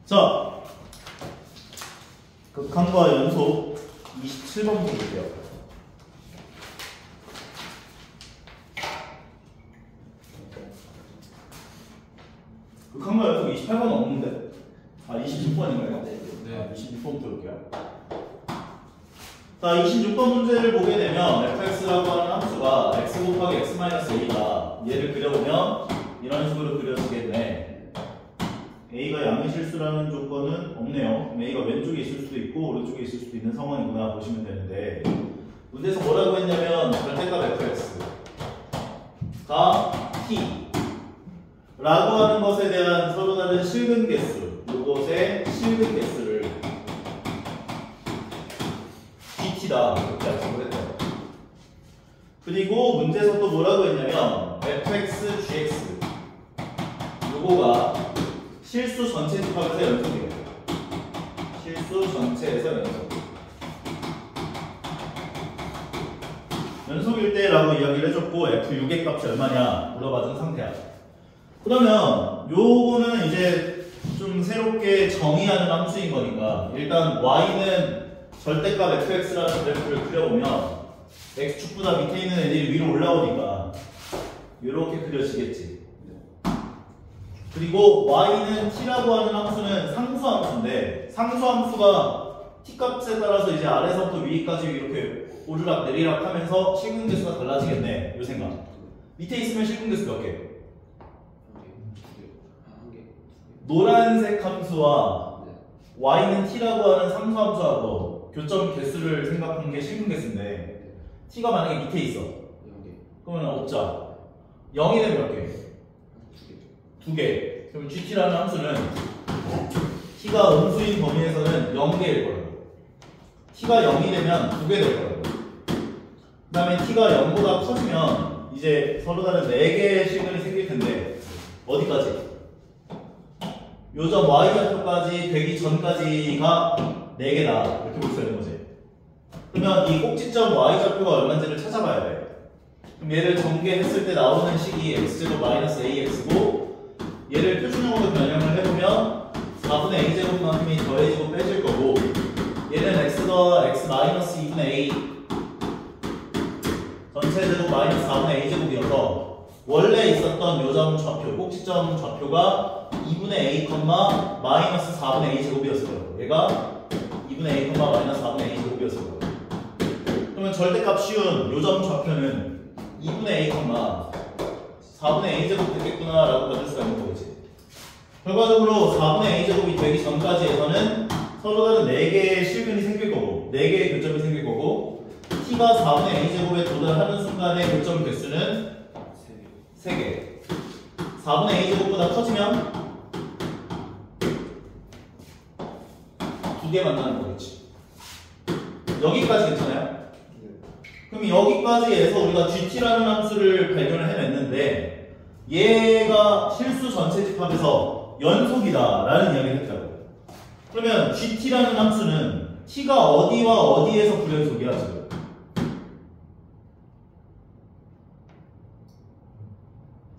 자, 극한과 연속 27번 볼게요. 극한과 연속 28번 없는데? 아, 26번인가요? 네. 26번부터 볼게요. 자, 26번 문제를 보게 되면 fx라고 하는 함수가 x 곱하기 x-a다. 얘를 그려보면 이런 식으로 그려지겠네. a가 양의 실수라는 조건은 없네요. a가 왼쪽에 있을 수도 있고 오른쪽에 있을 수도 있는 상황이구나 보시면 되는데, 문제에서 뭐라고 했냐면 절대값 fx가 t 라고 하는 것에 대한 서로 다른 실근 개수, 이것의 실근 개수를 dt다 이렇게 약속을 했대요. 그리고 문제에서 또 뭐라고 했냐면 fx, gx 요거가 실수 전체 집합에서 연속이에요. 실수 전체에서 연속. 연속일 때라고 이야기를 해줬고 f6의 값이 얼마냐 물어봐준 상태야. 그러면 요거는 이제 좀 새롭게 정의하는 함수인 거니까 일단 y는 절대값 fx라는 그래프를 그려보면 x축보다 밑에 있는 애들이 위로 올라오니까 이렇게 그려지겠지. 그리고 y는 t라고 하는 함수는 상수함수인데, 상수함수가 t값에 따라서 이제 아래서부터 위까지 이렇게 오르락 내리락 하면서 실근계수가 달라지겠네. 요 생각. 밑에 있으면 실근계수 몇 개? 노란색 함수와 y는 t라고 하는 상수함수하고 교점 개수를 생각한 게 실근계수인데, t가 만약에 밑에 있어. 그러면 없자. 0이 되면 몇 개? 2개. 그럼 gt라는 함수는 t가 음수인 범위에서는 0개일 거예요. t가 0이 되면 2개 될 거예요. 그 다음에 t가 0보다 커지면 이제 서로 다른 4개의 실근이 생길 텐데, 어디까지? 요점 y좌표까지 되기 전까지가 4개다. 이렇게 볼 수 있는 거지. 그러면 이 꼭지점 y좌표가 얼마인지를 찾아봐야 돼. 그럼 얘를 전개했을 때 나오는 식이 x제곱 마이너스 ax고, 얘를 표준형으로 변형을 해보면 4분의 a제곱만큼이 더해지고 빼질 거고, 얘는 x가 x 마이너스 2분의 a 전체 제곱 마이너스 4분의 a제곱이어서 원래 있었던 요점 좌표, 꼭지점 좌표가 2분의 a, 마이너스 4분의 a제곱이었어요. 얘가 2분의 a, 마이너스 4분의 a제곱이었어요. 그러면 절대값 쉬운 요점 좌표는 2분의 a, 4분의 a제곱 되겠구나 라고 받을 수가 있는 거지. 결과적으로 4분의 a제곱이 되기 전까지 해서는 서로 다른 4개의 실근이 생길 거고 4개의 교점이 생길 거고, t가 4분의 a제곱에 도달하는 순간의 교점 개수는 3개. 4분의 a제곱보다 커지면 2개 만나는 거겠지. 여기까지 괜찮아요? 그럼 여기까지 해서 우리가 gt라는 함수를 발견을 해냈는데, 얘가 실수 전체 집합에서 연속이다 라는 이야기를 했다고. 그러면 gt라는 함수는 t가 어디와 어디에서 불연속이야 지금?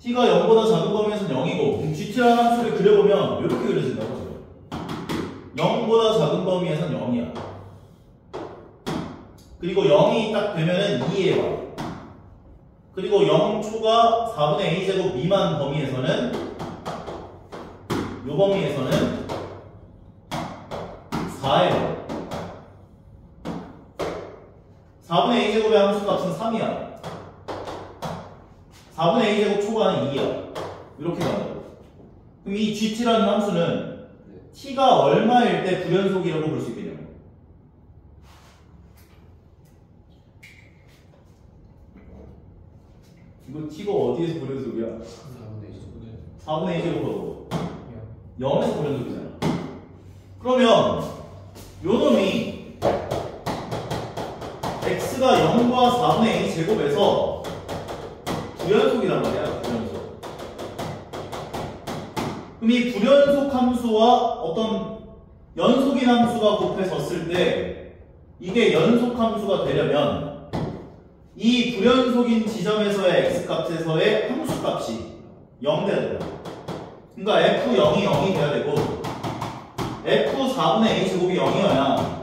t가 0보다 작은 범위에서는 0이고, 그럼 gt라는 함수를 그려보면 이렇게 그려진다고 지금. 0보다 작은 범위에서는 0이야. 그리고 0이 딱 되면은 2에 와. 그리고 0초가 4분의 a제곱 미만 범위에서는, 요 범위에서는 4에 와. 4분의 a제곱의 함수값은 3이야. 4분의 a제곱 초과는 2야. 이렇게 가요. 그럼 이 gt라는 함수는 t가 얼마일 때 불연속이라고 볼 수 있겠냐고. 이거 t가 어디에서 불연속이야? 4분의 a제곱하고 0에서 불연속이잖아. 그러면 요놈이 x가 0과 4분의 a제곱에서 불연속이란 말이야. 불연속. 그럼 이 불연속 함수와 어떤 연속인 함수가 곱해졌을 때 이게 연속 함수가 되려면 이 불연속인 지점에서의 x값에서의 함수값이 0 돼야 된다. 그러니까 f0이 0이 돼야 되고 F 4분의 A 제곱이 0이어야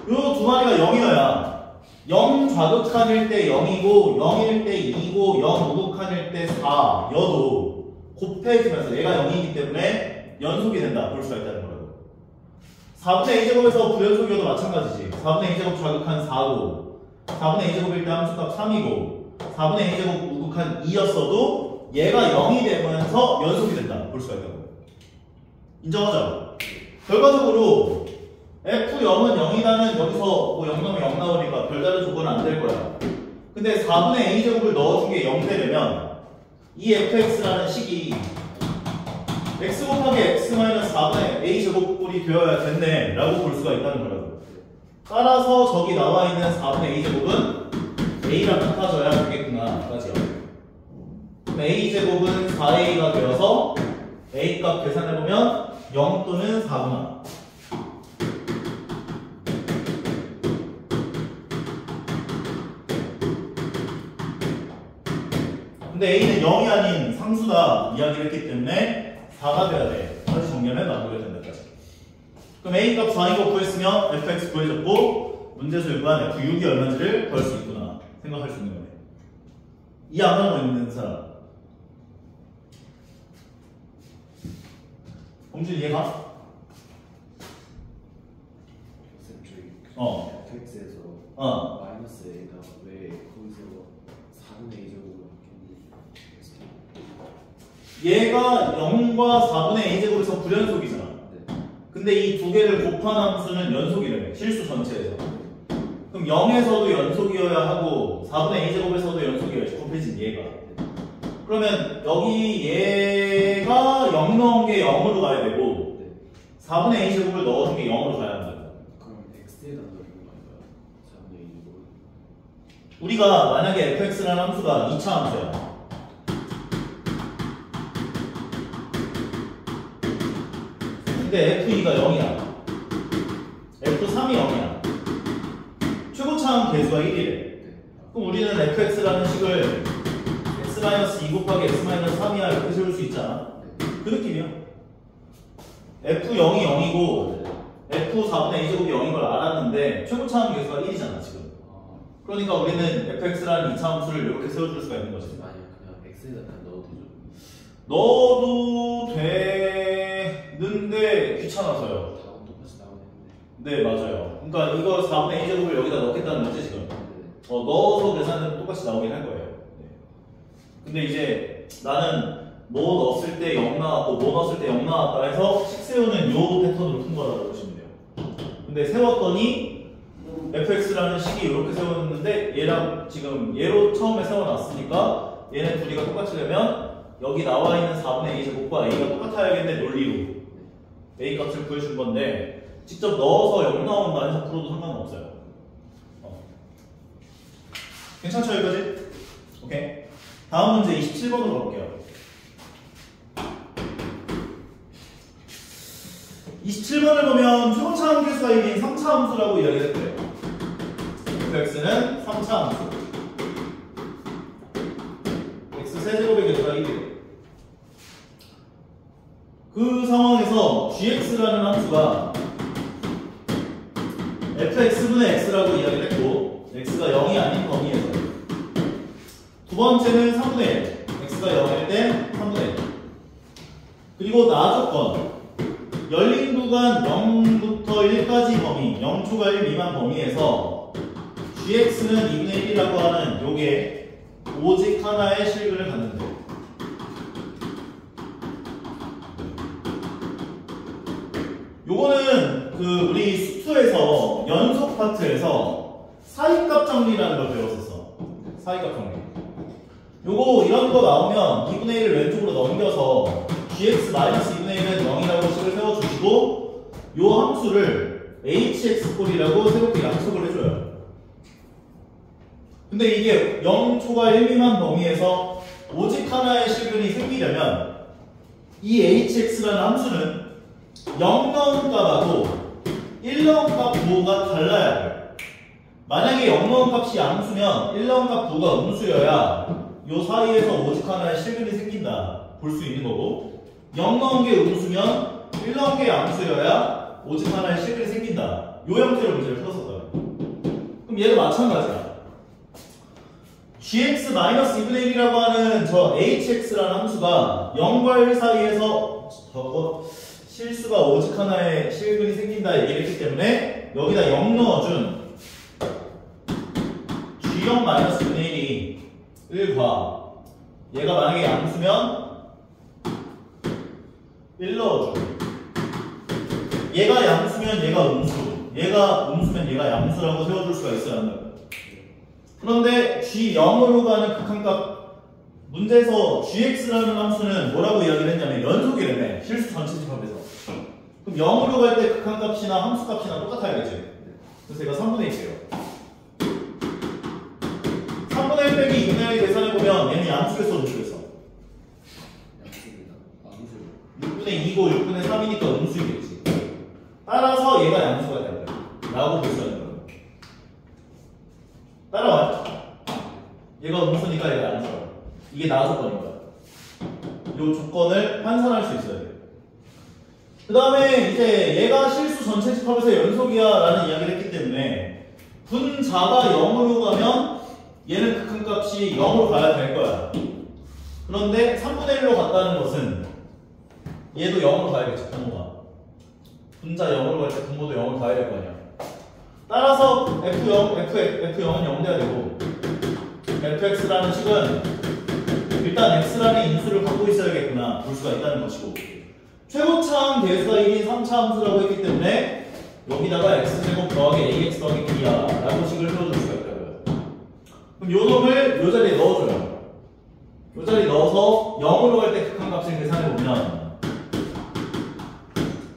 요 두 마리가 0이어야 0 좌극한일 때 0이고 0일 때 2고 0 우극한일 때 4여도 곱해지면서 얘가 0이기 때문에 연속이 된다 볼 수가 있다는 거라고. 4분의 A제곱에서 부연속이어도 마찬가지지. 4분의 A제곱 좌극한 4고 4분의 A제곱일 때 함수값 3이고 4분의 A제곱 우극한 2였어도 얘가 0이 되면서 연속이 된다 볼 수가 있다고. 인정하죠? 결과적으로 F0은 0이다는 여기서 뭐 0 나오면 0 나오니까 별다른 조건은 안 될 거야. 근데 4분의 A제곱을 넣어준 게 0 되려면 이 fx라는 식이 x 곱하기 x 마이너스 4분의 a제곱꼴이 되어야 됐네 라고 볼 수가 있다는 거라고. 따라서 저기 나와 있는 4분의 a제곱은 a랑 같아져야 되겠구나 까지요. 그럼 a제곱은 4a가 되어서 a 값 계산해보면 0 또는 4구나. 근데 a는 0이 아닌 상수다 이야기를 했기 때문에 4가 돼야 돼. 다시 정리하면 나누게 된다까지. 그럼 a 값 4이고 구했으면 fx 구해졌고 문제에서 요구한 f6이 얼마인지를 구할 수 있구나 생각할 수 있는 거네. 이 안 하고 있는 사람. 범준 이해가? fx에서 마이너스 a가 왜 거기서 4분의 a 제곱으로 바뀌었는지. 얘가 0과 4분의 a제곱에서 불연속이잖아. 네. 근데 이 두 개를 곱한 함수는 연속이래. 실수 전체에서. 그럼 0에서도 연속이어야 하고 4분의 a제곱에서도 연속이어야지. 곱해진 얘가. 그러면 여기 얘가 0 넣은 게 0으로 가야 되고 4분의 a제곱을 넣어준 게 0으로 가야 한다. 그럼 x에다 넣는 건가요? 4분의 a 제곱. 우리가 만약에 fx라는 함수가 2차 함수야. 근데 f2가 0이야. f3이 0이야. 최고차항 계수가 1이래. 그럼 우리는 fx라는 식을 x-2 곱하기 x-3이야 이렇게 세울 수 있잖아. 그 느낌이야. f0이 0이고 f4분의 a제곱이 0인 걸 알았는데 최고차항 계수가 1이잖아 지금. 그러니까 우리는 fx라는 2차 함수를 이렇게 세워줄 수가 있는 거지. 아니요, 그냥 x에다 그냥 넣어도 되죠. 넣어도 되는데 귀찮아서요. 답은 똑같이 나오는데. 네 맞아요. 그러니까 이거 4분의 a제곱을 여기다 넣겠다는 거지 지금. 넣어서 계산은 똑같이 나오긴 할 거예요. 네. 근데 이제 나는 뭐 넣었을 때 0 나왔고 뭐 넣었을 때 0 나왔다 해서 식 세우는 요 패턴으로 푼 거라고 보시면 돼요. 근데 세웠더니 fx라는 식이 이렇게 세웠는데 얘랑 지금 얘로 처음에 세워놨으니까 얘네 둘이가 똑같이 되면 여기 나와 있는 4분의 a 제곱과 a가 똑같아야겠네 논리로 a 값을 구해준 건데 직접 넣어서 0 나온다 해서 풀어도 상관은 없어요. 괜찮죠 여기까지? 오케이. 다음 문제 27번으로 가볼게요. 27번을 보면 최고차항 계수가 1인 3차 함수라고 이야기를 했대요. fx는 3차 함수. x 세제곱의 계수가 1이래. 그 상황에서 gx라는 함수가 fx분의 x라고 이야기를 했고 x가 0이 아닌 범위에서 두 번째는 3분의 1 x가 0일 때 3분의 1 그리고 나 조건 열린 구간 0부터 1까지 범위 0초가 1 미만 범위에서 gx는 2분의 1이라고 하는 요게 오직 하나의 실근을 갖는데 요거는 그 우리 수투에서 연속 파트에서 사이값 정리라는 걸 배웠었어. 사이값 정리. 요거 이런 거 나오면 2분의 1을 왼쪽으로 넘겨서 gx-2분의 1은 0이라고 식을 세워주시고 요 함수를 hx꼴이라고 새롭게 약속을 해줘요. 근데 이게 0초가 1 미만 범위에서 오직 하나의 실근이 생기려면 이 hx라는 함수는 0 넣은 값하고 1 넣은 값 부호가 달라야 돼. 만약에 0 넣은 값이 양수면 1 넣은 값 부호가 음수여야 요 사이에서 오직 하나의 실근이 생긴다 볼 수 있는 거고 0 넣은 게 음수면 1 넣은 게 양수여야 오직 하나의 실근이 생긴다. 요 형태로 문제를 풀었었다. 그럼 얘도 마찬가지야. gx-2분의 1이라고 하는 저 hx라는 함수가 0과 1 사이에서 저거 실수가 오직 하나의 실근이 생긴다 얘기를 했기 때문에 여기다 0 넣어준 g0-2분의 1이 1과 얘가 만약에 양수면 1 넣어줘. 얘가 양수면 얘가 음수, 얘가 음수면 얘가 양수라고 세워줄 수가 있어야 한다. 그런데 g0으로 가는 극한값 문제에서 gx라는 함수는 뭐라고 이야기를 했냐면 연속이라며. 실수 전체 집합에서. 그럼 0으로 갈 때 극한값이나 함수값이나 똑같아야겠지. 그래서 얘가 3분의 1이에요. 3분의 1 빼기 2분의 1 계산해보면 얘는 양수에서 음수에서 6분의 2고 6분의 3이니까 음수이겠지. 따라서 얘가 양수가 돼야 돼 라고 볼 수 있는 거예요. 따라와요. 얘가 음수니까 얘가 양수야. 이게 나 조건인 거야. 이 조건을 환산할 수 있어야 돼. 그 다음에 이제 얘가 실수 전체 집합에서 연속이야 라는 이야기를 했기 때문에 분자가 0으로 가면 얘는 극한값이 0으로 가야 될 거야. 그런데 3분의 1로 갔다는 것은 얘도 0으로 가야겠지, 분모가. 분자 0으로 갈 때 분모도 0으로 가야 될 거 아니야. 따라서 F0은 0 돼야 되고 fx라는 식은 일단 x라는 인수를 갖고 있어야겠구나 볼 수가 있다는 것이고 최고차항 대수가 1인 3차 함수라고 했기 때문에 여기다가 x제곱 더하기 ax 더하기 b야 라고 식을 세워줄 수가 있다고요. 그럼 요 놈을 요 자리에 넣어줘요. 요 자리에 넣어서 0으로 갈 때 극한값을 계산해보면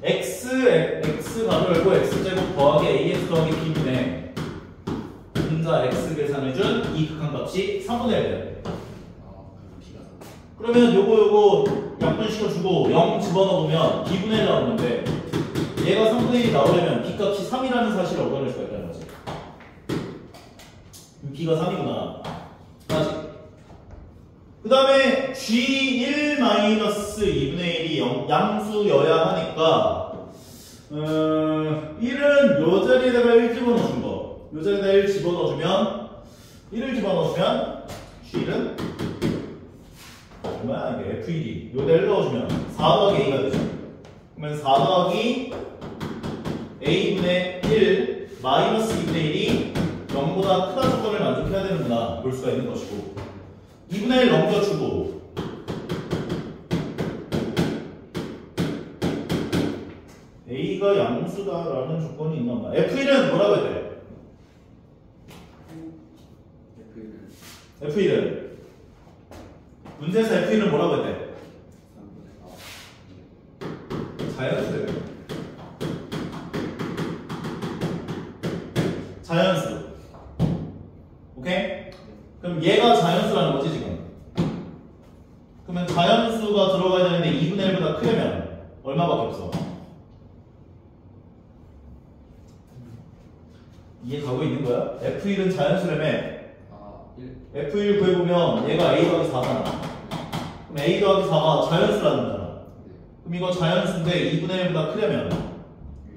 x 가로 열고 x제곱 더하기 ax 더하기 b분의 분자 x 계산해준 이 극한값이 3분의 1 돼요. 그러면 요거 약분시켜주고 0 집어넣으면 b분의 1 나오는데 얘가 3분의 1이 나오려면 b값이 3이라는 사실을 얻어낼 수가 있다는 거지. b가 3이구나. 맞지? 그 다음에 g1-2분의 1이 양수여야 하니까 1은 요 자리에다가 1 집어넣어준 거. 요 자리에다 1 집어넣어주면 1을 집어넣어주면 g는 얼마야 이게 f1이 요다 1 넣어주면 4 더하기 a가 되죠. 그러면 4 더하기 a분의 1 마이너스 2분의 1이 0보다 크다 조건을 만족해야 되는구나 볼 수가 있는 것이고 2분의 1 넘겨주고 a가 양수다라는 조건이 있나 봐. f1은 뭐라고 해야 돼? f1은 문제에서 f1은 뭐라고 해야 돼? 자연수예요. 자연수. 오케이? 그럼 얘가 자연수라는 거지 지금. 그러면 자연수가 들어가야 되는데 2분의 1보다 크려면 얼마밖에 없어? 이해 가고 있는 거야? F1은 자연수라며 F1 구해보면 얘가 A 더하기 4잖아. 그럼 A 더하기 4가 자연수라는 거잖아. 그럼 이거 자연수인데 2분의 1보다 크려면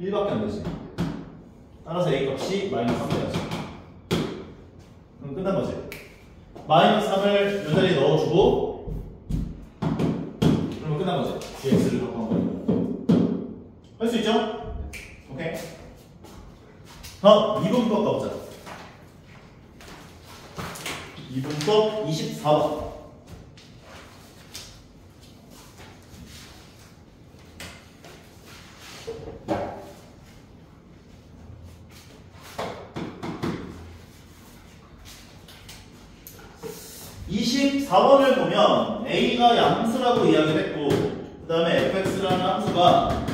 1밖에 안 되지. 따라서 A 값이 마이너스 3 돼야지. 그럼 끝난 거지. 마이너스 3을 이 자리에 넣어주고 그러면 끝난 거지. GX를 갖고 한 거니까. 할 수 있죠? 오케이. 다음 2분법 가보자. 2분법 24번. (24번을) 보면 a가 양수라고 이야기를 했고 그 다음에 fx라는 함수가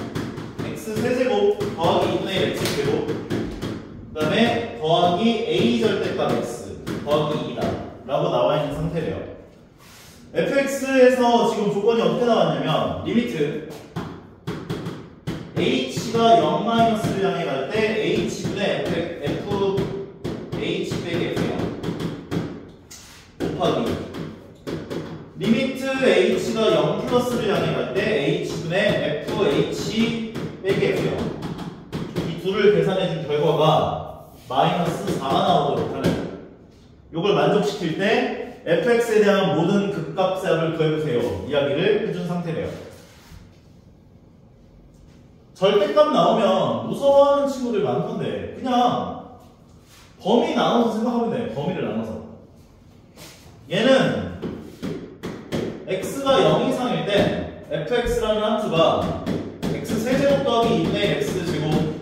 x 세제곱 더하기 2분의 1 x제곱 그 다음에 더하기 a 절대값 x 더하기 2다 라고 나와 있는 상태래요. fx에서 지금 조건이 어떻게 나왔냐면 리미트 h가 0-를 향해 갈 때 h분의 f h 빼기 f야 곱하기 리미트 xh가 0 플러스를 향해 갈 때 h분의 fh 빼기 f요. 이 둘을 계산해 준 결과가 마이너스 4가 나오도록 하는, 요걸 만족시킬 때 fx에 대한 모든 극값값을 구해보세요 이야기를 해준 상태래요. 절대값 나오면 무서워하는 친구들 많던데 그냥 범위 나눠서 생각하면 돼. 범위를 나눠서. 얘는 x가 0 이상일 때 fx라는 함수가 x 세제곱 더하기 2분의 x제곱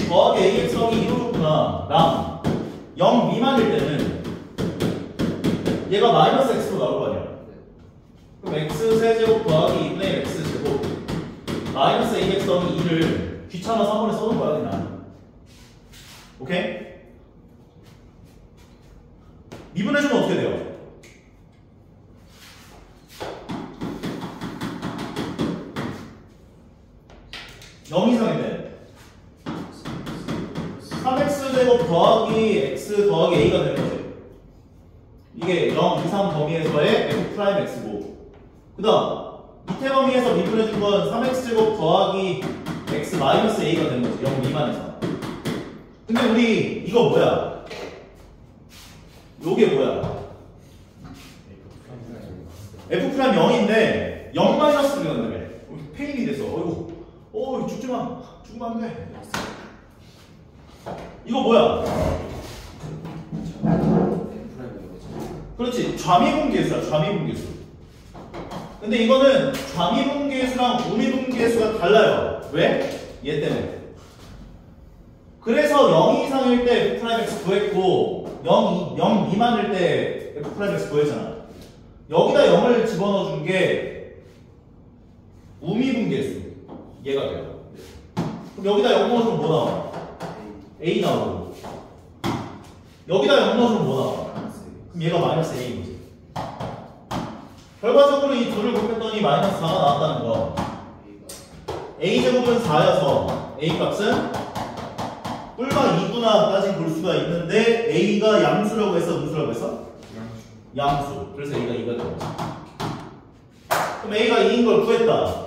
더하기 ax 더하기 2로 줬구나 랑 0 미만일 때는 얘가 마이너스 x로 나올 거 아니야. 그럼 x 세제곱 더하기 2분의 x제곱 마이너스 ax 더하기 2를 귀찮아 3번에 써놓은 거야 그냥. 오케이? 미분해주면 어떻게 돼요? 영 이상인데 3x제곱 더하기 x 더하기 a가 되는 거지. 이게 0 이상 범위에서의 f'x고, 그 다음 밑에 범위에서 미분해준 건 3x제곱 더하기 x 마이너스 a가 되는 거지. 0 미만에서. 근데 우리 이거 뭐야? 요게 뭐야? f' 0인데 0 마이너스를 간다며. 페인이 됐어. 어이구 죽지마. 죽으면 안 돼. 이거 뭐야? 그렇지. 좌미분계수야. 좌미분계수. 근데 이거는 좌미분계수랑 우미분계수가 달라요. 왜? 얘 때문에. 그래서 0 이상일 때 f'x 구했고 0 미만일 때 f'x 구했잖아. 여기다 0을 집어넣어 준 게 우미분계수. 얘가 돼요. 그럼 여기다 0 넣어주면 뭐 나와? a 나오고. 여기다 0 넣어주면 뭐 나와? 그럼 얘가 마이너스 a인 거지. 결과적으로 이 둘을 곱했더니 마이너스 4가 나왔다는 거. a제곱은 4여서 a 값은 뿔과 2구나까지 볼 수가 있는데 a가 양수라고 해서 음수라고 해서? 양수. 그래서 a가 2가 되는 거지. 그럼 a가 2인 걸 구했다.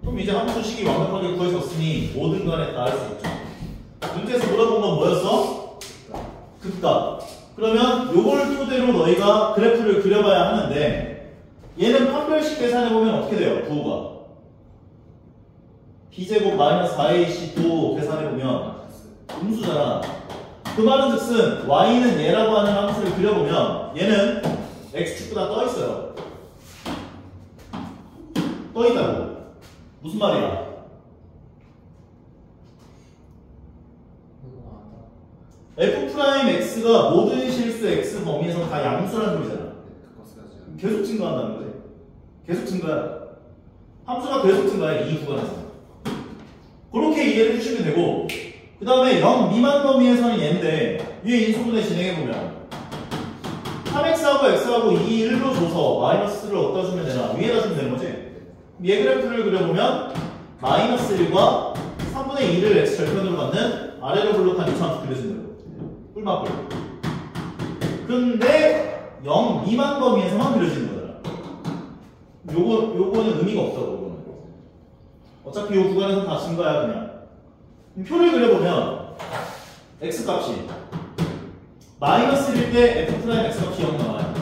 그럼 이제 함수식이 완벽하게 구해졌으니 모든 간에 다 할 수 있죠. 문제에서 물어본 건 뭐였어? 극값. 그러면 요걸 토대로 너희가 그래프를 그려봐야 하는데 얘는 판별식 계산해보면 어떻게 돼요? 부호가 b제곱 마이너스 4ac 도 계산해보면 음수잖아. 그 말은 즉슨 y는 얘라고 하는 함수를 그려보면 얘는 x축보다 떠있어요. 떠있다고. 무슨 말이야? f'x가 모든 실수 x 범위에서 다 양수라는 소리잖아. 계속 증가한다는 거지. 계속 증가야. 함수가 계속 증가해. 이 구간에서. 그렇게 이해를 해주시면 되고, 그 다음에 0 미만 범위에서는 얘인데 위에 인수분해 진행해보면 3x하고 x하고 2, 1로 줘서 마이너스를 어디다 주면 되나? 위에다 주면 되는 거지. 얘 그래프를 그려보면 마이너스 1과 3분의 2를 x 절편으로 갖는 아래로 블록한 이차함수 그려진 대로 뿔맛뿔. 근데 0 미만 범위에서만 그려지는 거잖아. 요거는 의미가 없다고. 요거는. 어차피 요 구간에서 다 증가야 그냥. 표를 그려보면 x값이 마이너스 1일 때 f'x 값이 0 나와요.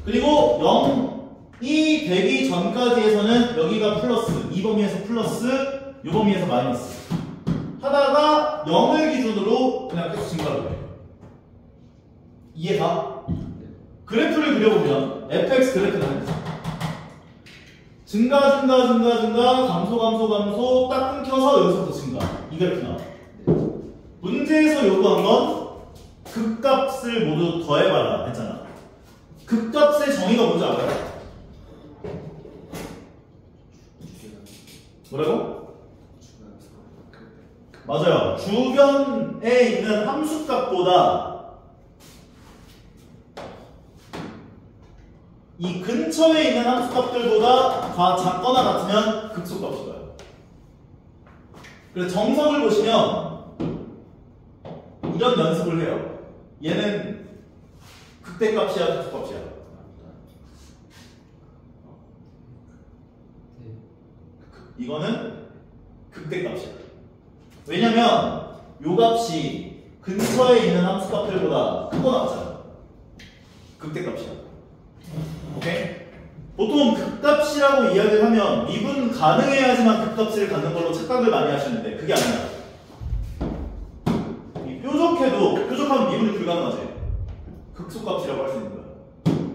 그리고 0이 되기 전까지에서는 여기가 플러스, 이 범위에서 플러스, 이 범위에서 마이너스 하다가 0을 기준으로 그냥 계속 증가를 해. 이해가? 그래프를 그려보면 fx 그래프는 증가, 감소 딱 끊겨서 여기서부터 증가. 이 그래프 나와. 문제에서 요구한 건 극값을 모두 더해봐라 했잖아. 극값의 정의가 뭔지 알아요? 뭐라고? 맞아요. 주변에 있는 함수값보다 이 근처에 있는 함수값들보다 다 작거나 같으면 극소값이 돼요. 그래서 정석을 보시면 이런 연습을 해요. 얘는 극대값이야, 극소값이야? 이거는 극대값이야. 왜냐면 요 값이 근처에 있는 함수값들보다 크고 낮잖아. 극대값이야. 오케이? 보통 극값이라고 이야기를 하면 미분 가능해야지만 극값을 갖는 걸로 착각을 많이 하시는데 그게 아니야. 이 뾰족하면 미분이 불가능하지. 극소값이라고 할 수 있는 거야.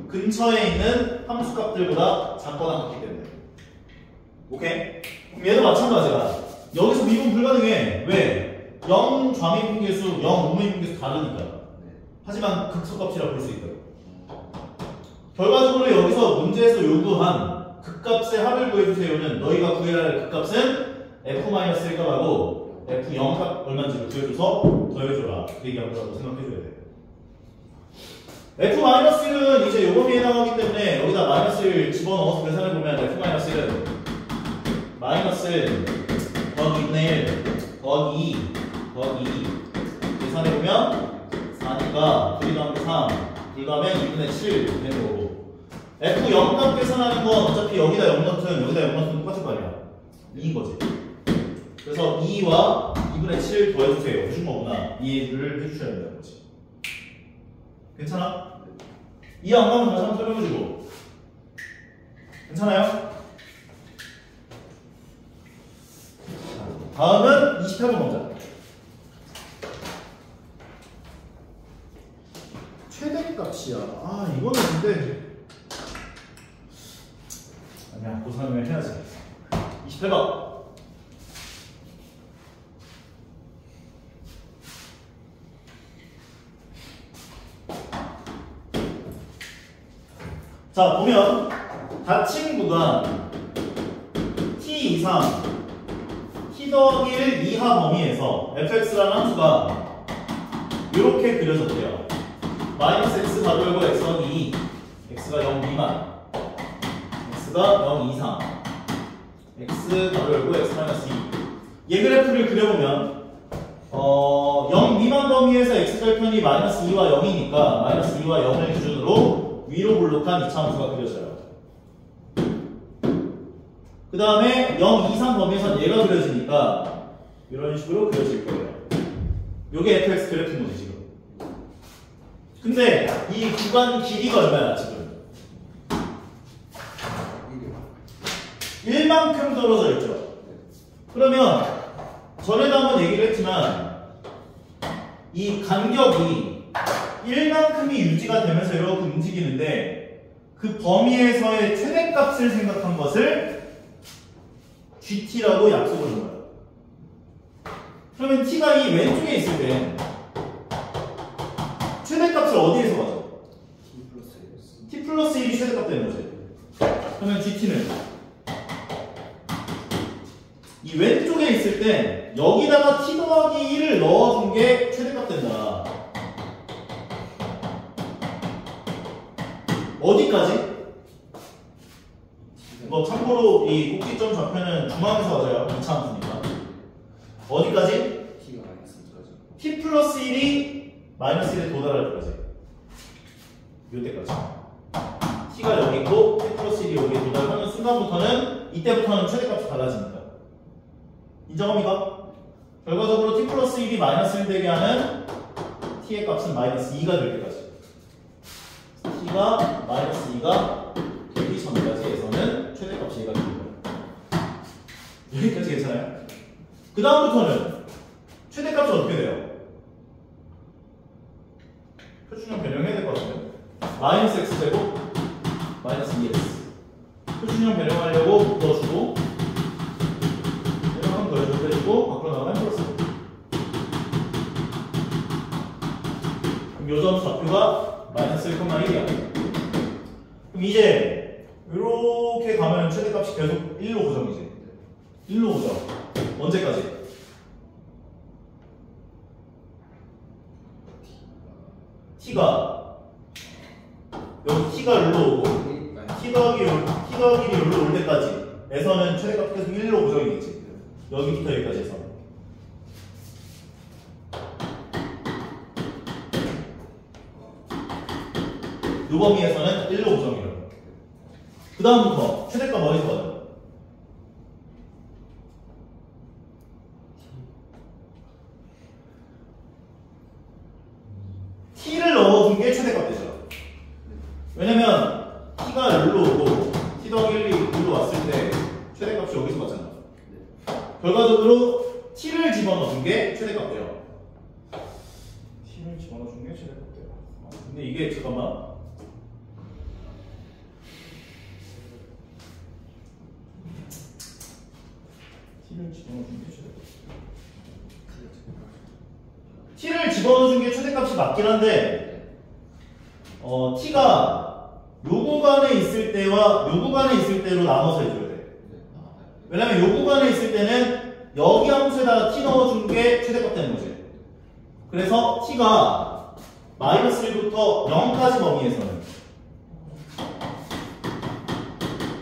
근처에 있는 함수값들보다 작거나 같기 때문에. 오케이? 그럼 얘도 마찬가지야. 여기서 미분 불가능해. 왜? 0 좌미분계수, 0 우미분계수 다르니까. 하지만 극소값이라고 볼 수 있다. 결과적으로 여기서 문제에서 요구한 극값의 합을 구해주세요는 너희가 구해야 할 극값은 f-1값하고 f0값 얼마인지를 구해줘서 더해줘라. 그 얘기한 거라고 생각해줘야 돼. f-1은 이제 요거 위에 나가기 때문에 여기다 마이너스를 집어넣어서 계산해보면 f-1은 마이너스 더하기 2분의 1 더하기 2 더하기 2 계산해보면 4니까 2 더하면 3 불가면 2분의 7 되는 거고 F0 값 계산하는 건 어차피 여기다 0 넣든 여기다 0 넣든 똑같을 거 아니야 2인 거지. 그래서 2와 2분의 7 더해주세요. 해준 거구나. 이해를 해주셔야 된다는 거지. 괜찮아? 이해 안 가면 다시 한번 설명해주고. 괜찮아요? 다음은 28번 문제. 최대값이야. 아 이거는 근데 아니야 고사하면 해야지. 28번. 자 보면 닫힌 구간 t 이상 t 더하기 1 이하 범위에서 fx라는 함수가 이렇게 그려졌대요. 마이너스 x 가로열고 x 더하기 2 x가 0 미만 x가 0 이상 x 가로열고 x 마이너스 2 얘 그래프를 그려보면 0 미만 범위에서 x 절편이 마이너스 2와 0이니까 마이너스 2와 0을 기준으로 위로 볼록한 2차 함수가 그려져요. 그 다음에 0 이상 범위에서 얘가 그려지니까 이런 식으로 그려질 거예요. 요게 fx 그래프인 거지 지금. 근데 이 구간 길이가 얼마야 지금? 1만큼 떨어져 있죠. 그러면 전에도 한번 얘기를 했지만 이 간격이 1만큼이 유지가 되면서 이렇게 움직이는데 그 범위에서의 최대값을 생각한 것을 GT라고 약속을 한 거예요. 그러면 T가 이 왼쪽에 있을 때 최대값을 어디에서 가죠? T 플러스 1이 최대값 되는 거지. 그러면 GT는 이 왼쪽에 있을 때 여기다가 T 더하기 1을 넣어준 게 최대값 된다. 어디까지? 뭐 참고로 이 꼭지점 좌표는 중앙에서 맞아요. 2차 함수니까. 어디까지? t가 마이너스까지. t 플러스 1이 마이너스 1에 도달할 때까지. 요때까지. t가 여기 있고 t 플러스 1이 여기에 도달하는 순간부터는 이때부터는 최대값이 달라집니다. 인정합니까? 결과적으로 t 플러스 1이 마이너스 1 되게 하는 t의 값은 마이너스 2가 될 때까지. t가 마이너스 2가 되기 전까지에서는 최대값이 2가 되는 거예요. 여기까지 괜찮아요? 그 다음부터는 최대값이 어떻게 돼요? 표준형 변형해야 될 것 같은데 마이너스 x제곱 마이너스 2x 표준형 변형하려고 넣어주고 변형하면 더해주고 빼주고 밖으로 나가면 플러스. 그럼 요점 좌표가 마이너스 1,1이야. 그럼 이제 이렇게 가면 최대값이 계속 1로 고정이지. 1로 고정. 언제까지? t가 여기 t가 룰로 오고 t 더하기 1이 룰로 올 때까지 에서는 최대값 계속 1로 고정이겠지. 여기부터 여기까지 해서 이 범위에서는 1로 고정이라고. 그 다음부터 최대값 어디서 받아요? t를 넣어준 게 최대값 되죠. 왜냐면 t가 1로 오고 t 더하기 1이 1로 왔을 때 최대값이 여기서 받잖아. 결과적으로 t를 집어넣어준 게 최대값 돼요. t를 집어넣어준 게 최대값 돼요. 근데 이게 잠깐만. t를 집어넣어준 게 최대값. t를 집어넣어준 게 최대값이 맞긴 한데, t가 요 구간에 있을 때와 요 구간에 있을 때로 나눠서 해줘야 돼. 왜냐면 요 구간에 있을 때는 여기 함수에다가 t 넣어준 게 최대값 되는 거지. 그래서 t가 마이너스 1부터 0까지 범위에서는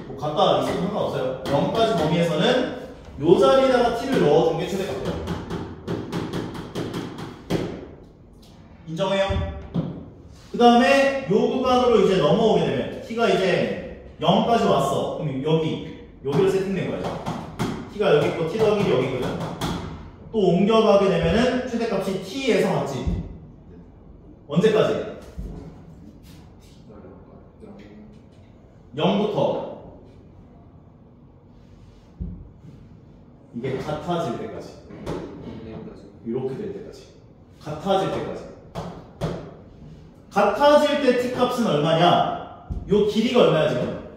뭐 갖다 있어도 상관없어요. 0까지 범위에서는 요 자리에다가 t를 넣어준 게 최대값 돼요. 인정해요? 그 다음에 요 구간으로 이제 넘어오게 되면 t가 이제 0까지 왔어. 그럼 여기로 세팅된 거야. t가 여기 있고 t 더하기 1이 여기 있거든. 또 옮겨가게 되면은 최대값이 t에서 맞지. 언제까지? 0부터 이게 같아질 때까지. 이렇게 될 때까지. 같아질 때까지. 같아질 때 t값은 얼마냐? 요 길이가 얼마야 지금?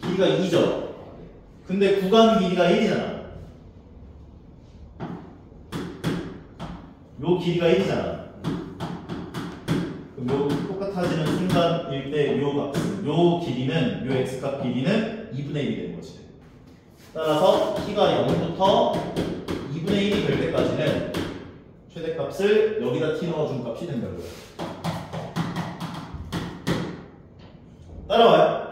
길이가 2죠. 근데 구간 길이가 1이잖아. 요 길이가 1이잖아. 그럼 요 똑같아지는 순간일 때 요 값은, 요 길이는, 요 x값 길이는 2분의 1이 되는 거지. 따라서 t가 0부터 2분의 1이 될 때까지는 최대값을 여기다 t 넣어준 값이 된다고요. 따라와요.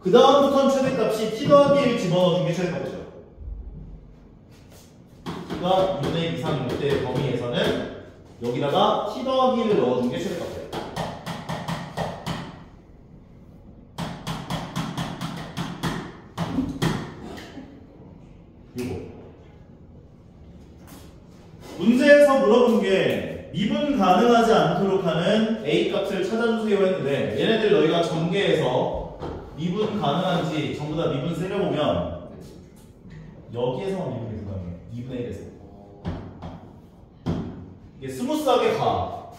그 다음부터는 최대값이 t 더하기 1 집어넣어준 게 최대값이죠. t가 2분의 1 이상일 때 범위에서는 여기다가 t 더하기 1을 넣어준 게 최대값이에요. 이거 문제에서 물어본 게 미분 가능하지 않도록 하는 a 값을 찾아주세요 했는데, 얘네들 너희가 전개해서 미분 가능한지 전부 다 미분 세려보면 여기에서만 미분이 불가능해. 2분의 1에서 이게 스무스하게 가.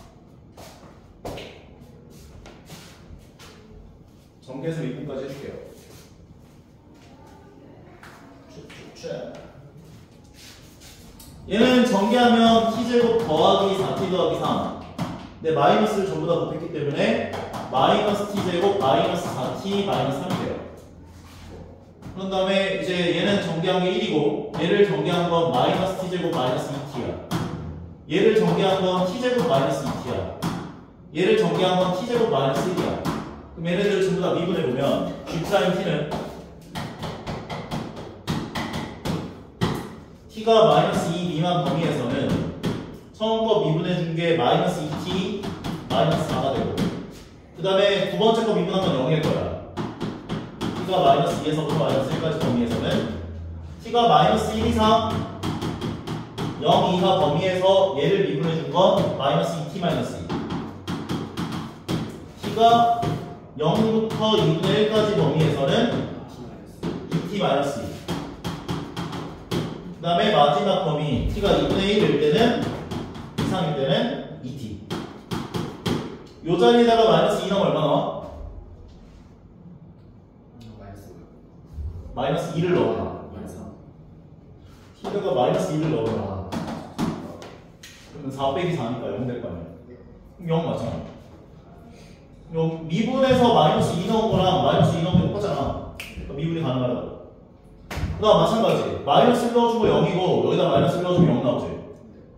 전개해서 미분까지 해줄게요. 얘는 전개하면 t제곱 더하기 4t 더하기 3. 근데 마이너스를 전부 다 곱했기 때문에 마이너스 t제곱 마이너스 4t 마이너스 3이 돼요. 그런 다음에 이제 얘는 전개한 게 1이고 얘를 전개한 건 마이너스 t제곱 마이너스 2t야. 얘를 전개한 건 t제곱 마이너스 2t야. 얘를 전개한 건 t제곱 마이너스 1이야. 그럼 얘네들을 전부 다 미분해보면 G'T는 t가 마이너스 2 미만 범위에서는 처음 거 미분해준 게 마이너스 2t 마이너스 4가 되고, 그 다음에 두 번째 거 미분한 건 0일 거야. t가 마이너스 2에서부터 마이너스 1까지 범위에서는 t가 마이너스 1 이상 0 이하 범위에서 얘를 미분해준 건 마이너스 2t 마이너스 2. t가 0부터 2분의 1까지 범위에서는 2t 마이너스 2. 그 다음에 마지막 범위 t가 2분의 1일 때는 이상일 때는 2t. 요 자리에다가 마이너스 2 넣으면 얼마 나와? 마이너스 2를 넣어요. t가 마이너스 2를 넣어요. 그러면 4 빼기 4니까 0 될 거 아니야. 그럼 0 맞잖아. 미분에서 마이너스 2 넣은 거랑 마이너스 2 넣은 게 똑같잖아. 그러니까 미분이 가능하다고. 그 다음 마찬가지 마이너스 1 넣어주고 0이고 여기다 마이너스 1 넣어주면 0 나오지.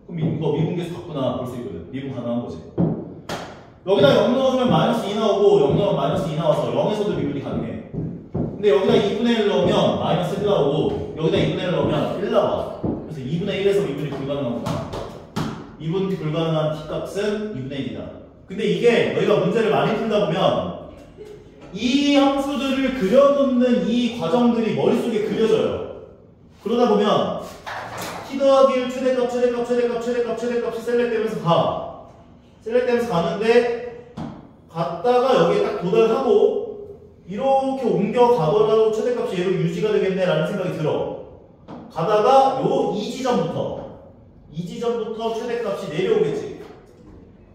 그럼 이거 미분계수 같구나 볼 수 있거든. 미분 가능한 거지. 여기다 0 넣어주면 마이너스 2 나오고 0 넣으면 마이너스 2 나와서 0에서도 미분이 가능해. 근데 여기다 2분의 1 넣으면 마이너스 1 나오고 여기다 2분의 1 넣으면 1 나와. 그래서 2분의 1에서 미분이 불가능하구나. 미분 불가능한 t 값은 2분의 1이다. 근데 이게 너희가 문제를 많이 풀다 보면 이 함수들을 그려놓는 이 과정들이 머릿속에 그려져요. 그러다 보면 t 더하기 1 최대값 최대값이 셀렉되면서 가. 셀렉되면서 가는데 갔다가 여기에 딱 도달하고 이렇게 옮겨 가더라도 최대값이 얘로 유지가 되겠네 라는 생각이 들어. 가다가 요 이 지점부터 최대값이 내려오겠지.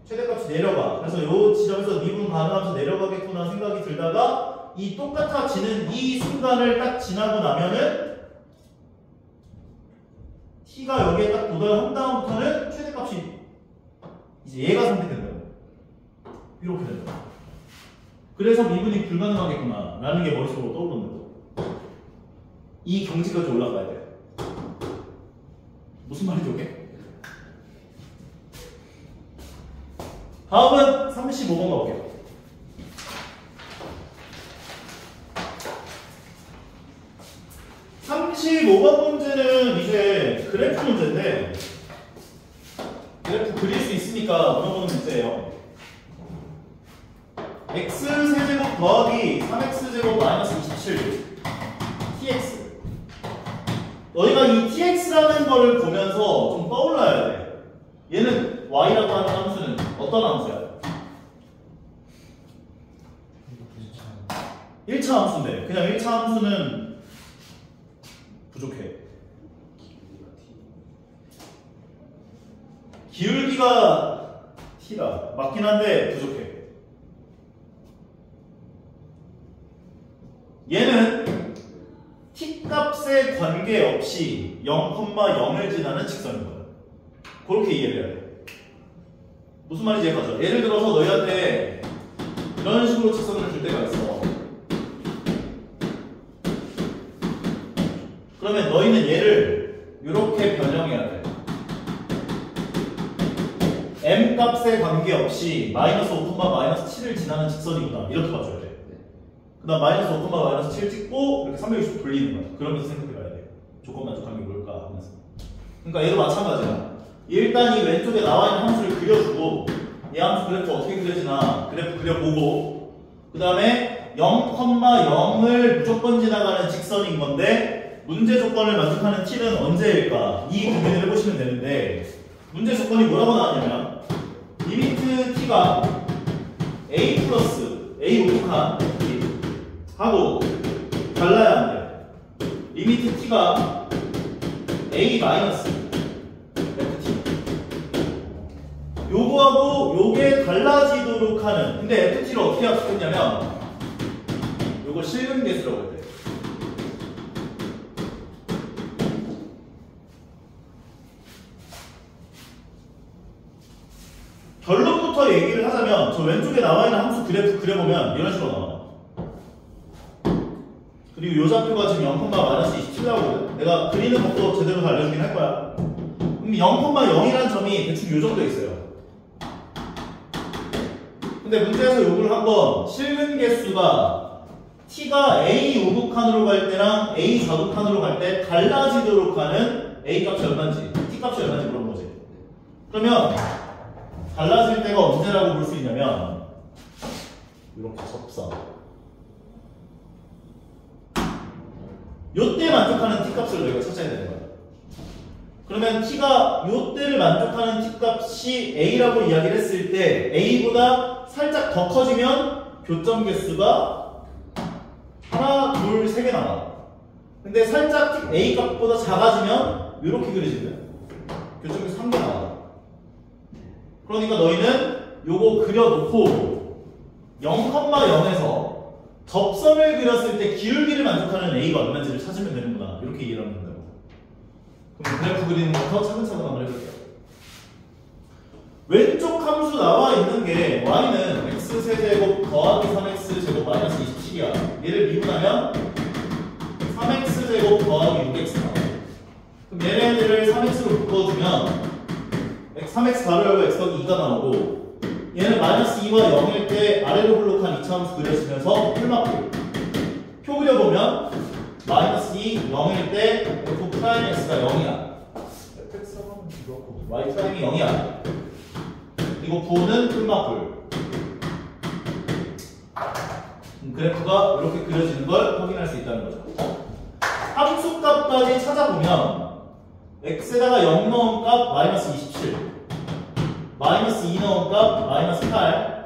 최대값이 내려가. 그래서 요 지점에서 미분 가능하면서 내려가겠구나 생각이 들다가 이 똑같아지는 이 순간을 딱 지나고 나면은 t가 여기에 딱 도달한 다음부터는 최대값이 이제 얘가 선택된다. 이렇게 된다. 그래서 미분이 불가능하겠구나 라는 게 머릿속으로 떠오르는 거고. 이 경지까지 올라가야 돼. 무슨 말인지 오게? 다음은 35번 가볼게요. 35번 문제는 이제 그래프 문제인데 그래프 그릴 수 있으니까 물어보는 문제예요. x세제곱 더하기 3x제곱 마이너스 27 tx. 너희가 이 tx라는 거를 보면서 좀 떠올라야 돼. 얘는 y라고 하는 함수는 어떤 함수야? 1차 함수인데 그냥 1차 함수는 부족해. 기울기가 t라 맞긴 한데 부족해. 얘는 t 값에 관계없이 0,0을 지나는 직선인 거야. 그렇게 이해를 해야 돼. 무슨 말인지 이해가죠? 예를 들어서 너희한테 이런 식으로 직선을 줄 때가 있어. 그러면 너희는 얘를 이렇게 변형해야 돼. m 값에 관계없이 마이너스 5, 마이너스 7을 지나는 직선이구나. 이렇게 봐줘야 돼. 그 다음 마이너스 5, 마이너스 7 찍고 이렇게 360도 돌리는 거야. 그러면서 생각해봐야 돼. 조건 만족한 게 뭘까 하면서. 그러니까 얘도 마찬가지야. 일단 이 왼쪽에 나와 있는 함수를 그려주고 이 함수 그래프 어떻게 그려지나 그래프 그려보고 그 다음에 0,0을 무조건 지나가는 직선인 건데 문제 조건을 만족하는 t는 언제일까? 이 고민을 해보시면 되는데 문제 조건이 뭐라고 나왔냐면 리미트 t가 a 플러스 a 우뚝한 하고 달라야 한대. 리미트 t가 a 마이너스 요거하고 요게 달라지도록 하는. 근데 FT를 어떻게 약속했냐면 요거 실근계수라고 했대. 결론부터 얘기를 하자면 저 왼쪽에 나와있는 함수 그래프 그려보면 이런 식으로 나와. 그리고 요 좌표가 지금 0,-27 나오거든. 내가 그리는 것도 제대로 다 알려주긴 할 거야. 그럼 0,0이라는 점이 대충 요 정도 있어요. 근데 문제에서 요걸 한번 실근계수가 t가 a 우극한으로 갈 때랑 a 좌극한으로 갈 때 달라지도록 하는 a 값이 얼마인지 t 값이 얼마인지 물어본 거지. 그러면 달라질 때가 언제라고 볼 수 있냐면 이렇게 접사. 요때 만족하는 t 값을 우리가 찾아야 되는 거야. 그러면 t가 요때를 만족하는 t 값이 a라고 이야기를 했을 때 a보다 살짝 더 커지면 교점 개수가 하나, 둘, 세 개 나와. 근데 살짝 a 값보다 작아지면 이렇게 그려지면 교점 개수 3개 나와. 그러니까 너희는 요거 그려놓고 0,0에서 접선을 그렸을 때 기울기를 만족하는 a가 얼마인지를 찾으면 되는구나. 이렇게 이해를 하면 된다고. 그럼 그래프 그리는 것부터 차근차근 한번 해볼게요. 왼쪽 함수 나와 있는 게 y는 x세제곱 더하기 3x제곱 마이너스 27이야. 얘를 미분하면 3x제곱 더하기 6x 나와. 그럼 얘네들을 3x로 묶어주면 3x 가로열고 x 더하기 2가 나오고 얘는 마이너스 2와 0일 때 아래로 블록한 2차 함수 그려지면서 풀마풀 표 그려보면 마이너스 2, 0일 때 f 프라임 x가 0이야. fx라고 하면 그렇고 y 프라임이 0이야. 그리고 9는 풀마풀 그래프가 이렇게 그려지는 걸 확인할 수 있다는 거죠. 함수값까지 찾아보면 x에다가 0 넣은 값 마이너스 27, 마이너스 2 넣은 값 마이너스 8,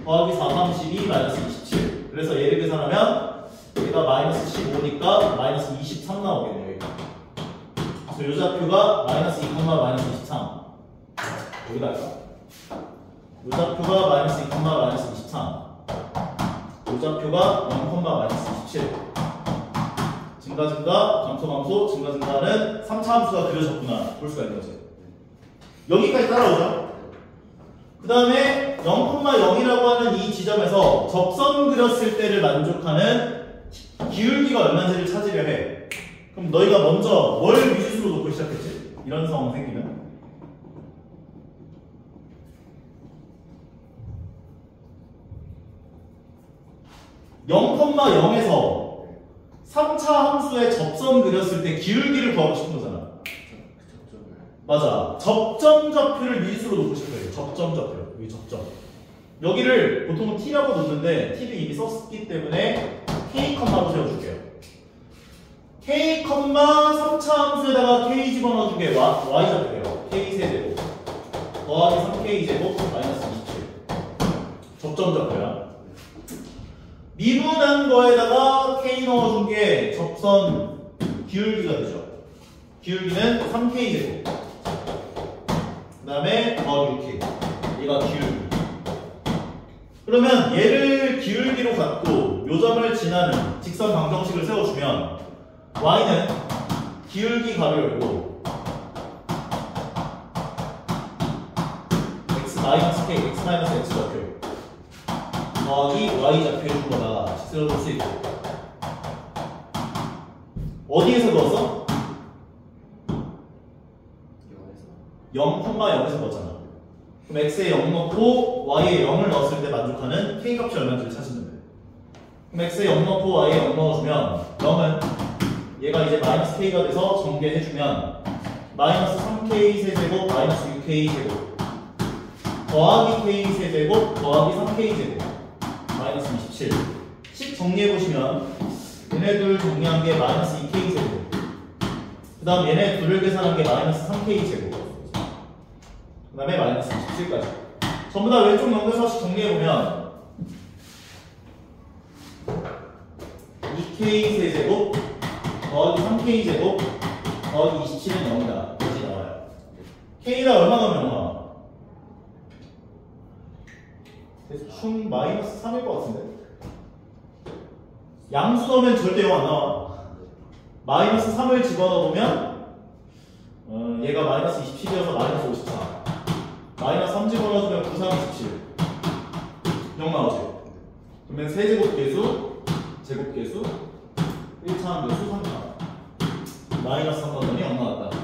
더하기 4, 32, 마이너스 27. 그래서 얘를 계산하면 얘가 마이너스 15니까 마이너스 23 나오겠네요. 여기가. 그래서 이 좌표가 마이너스 2, 마이너스 23. 여기다 할까? 이 좌표가 마이너스 2, 마이너스 23. 이 좌표가 0, 마이너스 27. 증가, 감소, 증가는 3차 함수가 그려졌구나. 볼 수가 있는 거지. 여기까지 따라오죠. 그 다음에 0,0이라고 하는 이 지점에서 접선 그렸을 때를 만족하는 기울기가 얼마인지를 찾으려 해. 그럼 너희가 먼저 뭘 미지수로 놓고 시작했지? 이런 상황 생기면. (0,0에서) 3차 함수의 접선 그렸을 때 기울기를 구하고 싶은 거잖아. 맞아. 접점 좌표를 미지수로 놓고 싶어요. 접점 좌표. 여기 접점. 여기를 보통은 t라고 놓는데 t를 이미 썼기 때문에 k 컴마로 세워줄게요. k 컴마 3차 함수에다가 k 집어넣어주게 y 좌표예요. k 세제곱 더하기 3k 제곱 마이너스 27. 접점 좌표야. 미분한 거에다가 k 넣어준 게 접선 기울기가 되죠. 기울기는 3k 제곱. 그 다음에 더하기 6k. 얘가 기울기. 그러면 얘를 기울기로 갖고 요점을 지나는 직선 방정식을 세워주면 y는 기울기 가로 열고 x 마이너스 k, x 마이너스 x 좌표 더하기 y 좌표에 준 거다. 세워줄 수 있고. 어디에서 넣었어? 0,0에서 넣었잖아. 그럼 x에 0 넣고 y에 0을 넣었을 때 만족하는 k 값이 얼마인지를 찾으면 돼. 그럼 x에 0 넣고 y에 0 넣어주면 0은 얘가 이제 마이너스 k가 돼서 전개해주면 마이너스 3k 세제곱 마이너스 6k 제곱 더하기 k 세제곱 더하기 3k 제곱 마이너스 27. 식 정리해보시면 얘네 둘 정리한 게 마이너스 2k 제곱 그 다음 얘네 둘을 계산한 게 마이너스 3k 제곱 그 다음에 마이너스 27까지 전부 다 왼쪽 연결서식 정리해보면 2k 세제곱 더하기 3k 제곱 더하기 27은 0이다. 이렇게 나와요. k가 얼마 나오면 얼마? 대충 마이너스 3일 것 같은데? 양수 넣으면 절대 0 안 나와. 마이너스 3을 집어넣으면 얘가 마이너스 27이어서 마이너스 54. 마이너스 3 집어넣어주면 9, 3, 27. 0 나오지? 그러면 세제곱계수, 제곱계수, 1차 함수 3차. 마이너스 3 넣었더니 0 나왔다.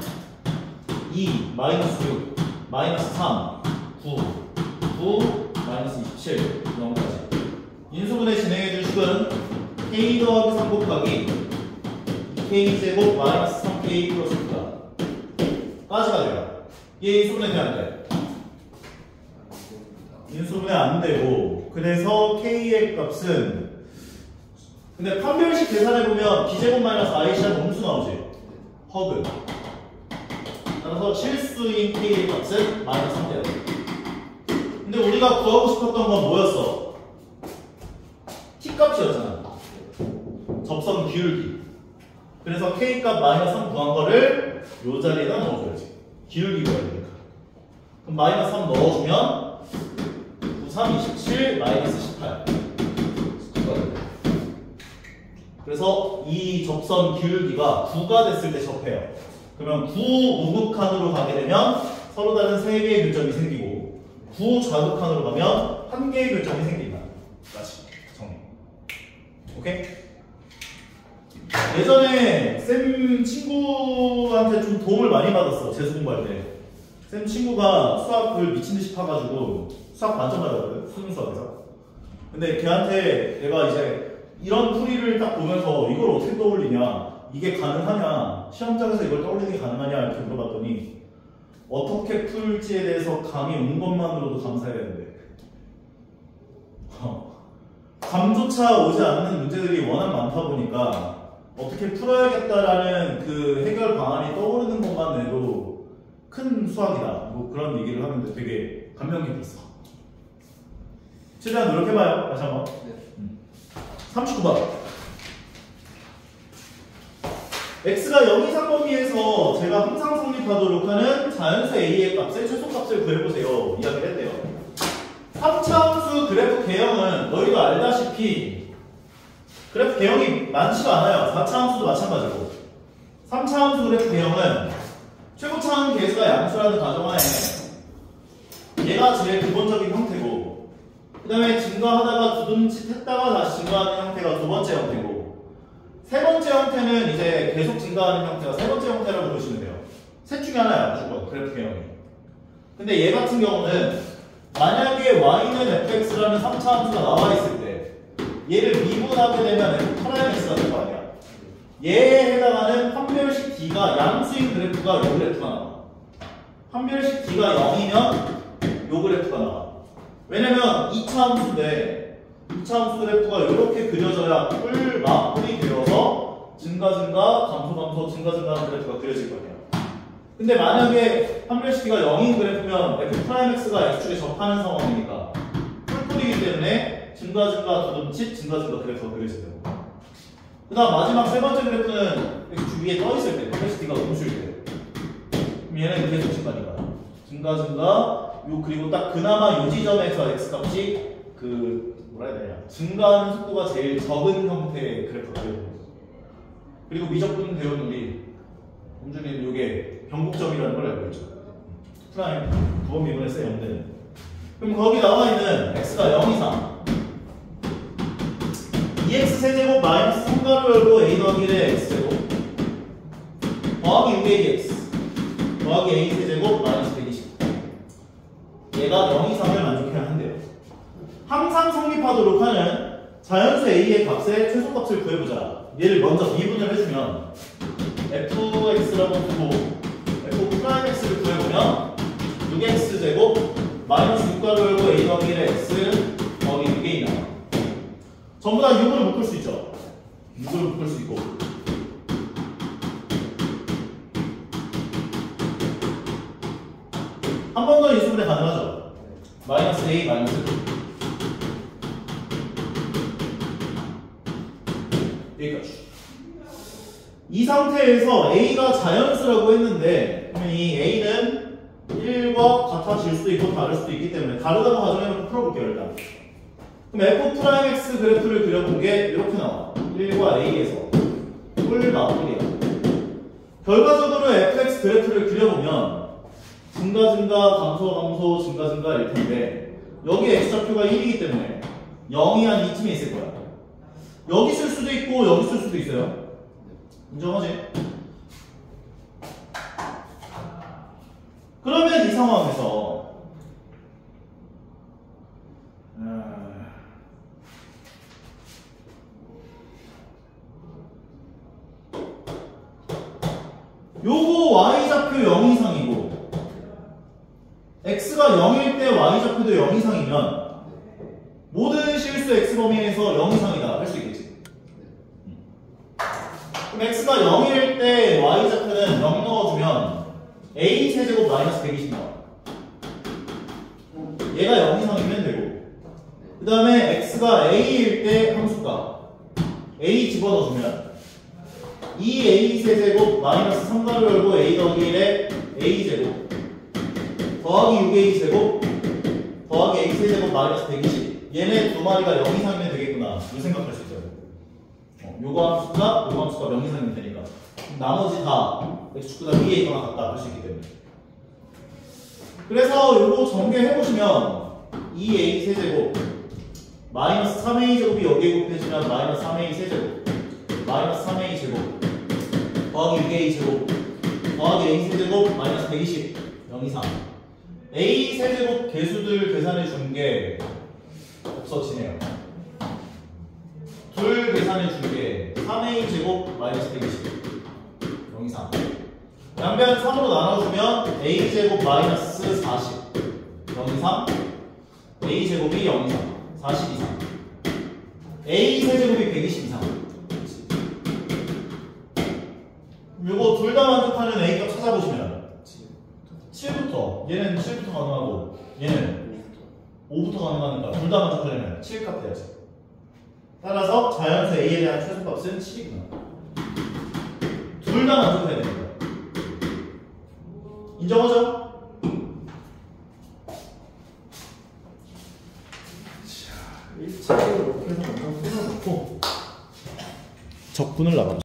2, 마이너스 6, 마이너스 3, 9, 9, 마이너스 27, 0까지. 인수분해 진행해줄 식은 k 더하기 3 곱하기 k 제곱 마이너스 3k 플러스 9가 까지가 돼요. 얘 인수분해 되면 안 돼. 인수분해 안 되고 그래서 k의 값은 근데 판별식 계산해보면 b제곱 마이너스 i씨한 음수 나오지? 허그. 따라서 실수인 k의 값은 마이너스 3대야 돼. 근데 우리가 구하고 싶었던 건 뭐였어? t 값이었잖아. 접선 기울기. 그래서 k 값 마이너스 3 구한 거를 요 자리에다 넣어줘야지. 기울기 구해야 되니까. 그럼 마이너스 3 넣어주면 9, 3, 27, 마이너스 18. 그래서 이 접선 기울기가 9가 됐을 때 접해요. 그러면 9 우극한으로 가게 되면 서로 다른 3개의 교점이 생기고 9 좌극한으로 가면 1개의 교점이 생긴다. 다시 정리. 오케이? 예전에 쌤 친구한테 좀 도움을 많이 받았어. 재수 공부할 때. 쌤 친구가 수학을 미친듯이 파가지고 수학 만점 받았거든. 수능 수학에서. 근데 걔한테 내가 이제 이런 풀이를 딱 보면서 이걸 어떻게 떠올리냐, 이게 가능하냐, 시험장에서 이걸 떠올리는 게 가능하냐 이렇게 물어봤더니 어떻게 풀지에 대해서 감이 온 것만으로도 감사해야 되는데 감조차 오지 않는 문제들이 워낙 많다 보니까 어떻게 풀어야겠다라는 그 해결 방안이 떠오르는 것만 해도 큰 수학이다. 뭐 그런 얘기를 하는데 되게 감명 깊었어. 최대한 노력해봐요. 다시 한번. 39번. x가 0 이상 범위에서 제가 항상 성립하도록 하는 자연수 a의 값의 최소값을 구해보세요. 이야기를 했대요. 3차 함수 그래프 개형은 너희도 알다시피 그래프 개형이 많지가 않아요. 4차 함수도 마찬가지고. 3차 함수 그래프 개형은 최고차항 계수가 양수라는 가정하에 얘가 제일 기본적인 형태고, 그 다음에 증가하다가 두둠칫 했다가 다시 증가하는 형태가 두 번째 형태고, 세 번째 형태는 이제 계속 증가하는 형태가 세 번째 형태라고 보시면 돼요. 셋 중에 하나야, 무조건 그래프 개형이. 근데 얘 같은 경우는 만약에 y는 fx라는 3차 함수가 나와 있을 때 얘를 미분하게 되면 f'(x가 될 거 아니야. 얘에 해당하는 판별식 d가 양수인 그래프가 요 그래프가 나와. 판별식 d가 0이면 요 그래프가 나와. 왜냐면 2차 함수인데 2차 함수 그래프가 이렇게 그려져야 뿔 되어서 증가 감소 증가 그래프가 그려질 거 아니야. 근데 만약에 판별식 d가 0인 그래프면 f'x가 x축에 접하는 상황이니까 뿔이기 때문에 증가 두둠칫 증가 그래프가 그려지는 거야. 그 다음 마지막 세 번째 그래프는 x축 위에 떠 있을 때, 판별식 d가 음수일 때. 그럼 얘는 계속 증가니까. 증가, 그리고 딱 그나마 요 지점에서 x값이 뭐라 해야 되냐. 증가하는 속도가 제일 적은 형태의 그래프가 그려져요. 그리고 미적분 배운 우리 공주님 요게 변곡점이라는 걸 알고 있죠. 프라임 9번 미분했어요, 0대는. 그럼 거기 나와 있는 x가 0 이상 2x 세제곱 마이너스 3가로 열고 a 더하기 1의 x제곱 더하기 6ax 더하기 a 세제곱 마이너스 120 얘가 0 이상을 만족해야 한대요. 항상 성립하도록 하는 자연수 a의 값의 최소값을 구해보자. 얘를 먼저 미분을 해주면 fx라고 두고 f'x를 구해보면 6x제곱 마이너스 6가로 열고 a 더하기 1의 x 더하기 6a 나와. 전부 다 6으로 묶을 수 있죠. 6으로 묶을 수 있고. 한 번 더 인수분해 가능하죠. 마이너스 a 마이너스 2. 여기까지. 이 상태에서 a가 자연수라고 했는데, 그러면 이 a는 1과 같아질 수도 있고 다를 수도 있기 때문에 다르다고 가정해놓고 풀어볼게요, 일단. 그럼 f'x 그래프를 그려본 게 이렇게 나와. 1과 a에서 뿔 맞뿔이야. 결과적으로 fx 그래프를 그려보면 증가 감소 증가일 텐데 여기 x좌표가 1이기 때문에 0이 한 이쯤에 있을 거야. 여기 쓸 수도 있고 여기 쓸 수도 있어요. 인정하지? 그러면 이 상황에서 요거 y좌표 0 이상이고 x가 0일 때 y좌표도 0 이상이면 모든 실수 x범위에서 0 이상이다 할 수 있겠지. 그럼 x가 0일 때 y좌표는 0 넣어주면 a 세제곱 마이너스 120 나와. 얘가 0 이상이면 되고, 그 다음에 x가 a일 때 함수값 a 집어넣어주면 2a 세제곱 마이너스 3가로 열고 a 더하기 1에 a 제곱 더하기 6a 제곱 더하기 a 세제곱 마이너스 120 얘네 두 마리가 0 이상이면 되겠구나 이 생각할 수 있어요. 요거 함수가 요거 함수가 0 이상이면 되니까 나머지 다 x축보다 위에 있거나 같다 할 수 있기 때문에. 그래서 요거 전개해보시면 2a 세제곱 마이너스 3a 제곱이 여기에 곱해지면 마이너스 3a 세제곱 마이너스 3a 제곱 더하기 6a 제곱 더하기 a 세제곱 마이너스 120 0 이상 a 세제곱 개수들 계산해 준 게 없어지네요. 둘 계산해 준 게 3a 제곱 마이너스 120 0 이상 양변 3으로 나눠주면 a 제곱 마이너스 40 0 이상 a 제곱이 0 이상 40 이상 A 세제곱이 120 이상. 요거 둘 다 만족하는 A 값 찾아보시면 7부터 얘는 7부터 가능하고 얘는 5부터 가능하니까 둘 다 만족하려면 7값 돼야지. 따라서 자연수 A에 대한 최소값은 7이구나. 둘 다 만족해야 됩니다. 인정하죠? 자, 1차로 이렇게 해서 먼저 끊어놓고 적분을 나가보자.